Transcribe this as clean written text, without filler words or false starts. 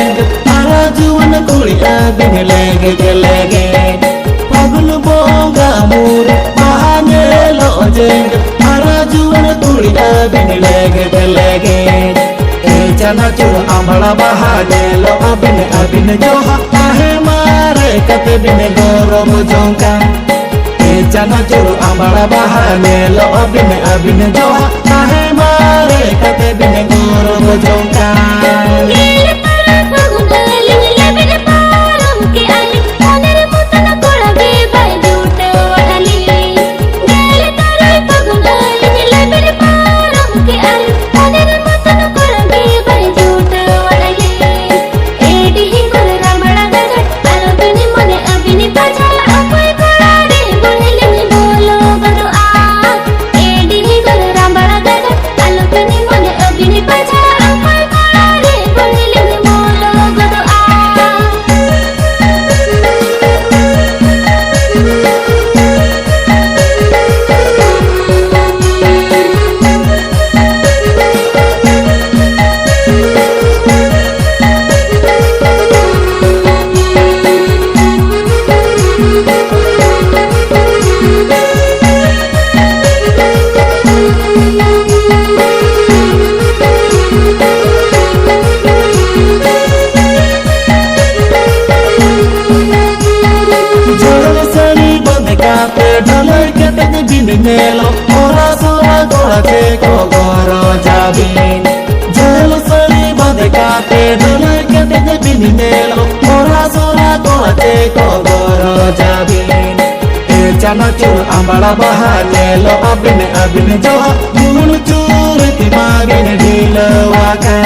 jeng arajuan kuli abin lege lege pagun bonga mur bahane lo jeng arajuan kuli abin lege lege chana chur ambala bahane lo abin joha ahe mare kate bin gorob jongka chana chur ambala bahane lo abin joha ahe mare kate bin gorob jongka Nelo ora sora gola ke ko goro jabin jelo sari bade kate dole ke de bin nelo ora sora gola ke ko goro jabin chana chur ambala bahane lo abin joha gun chur ti magin dilwa ka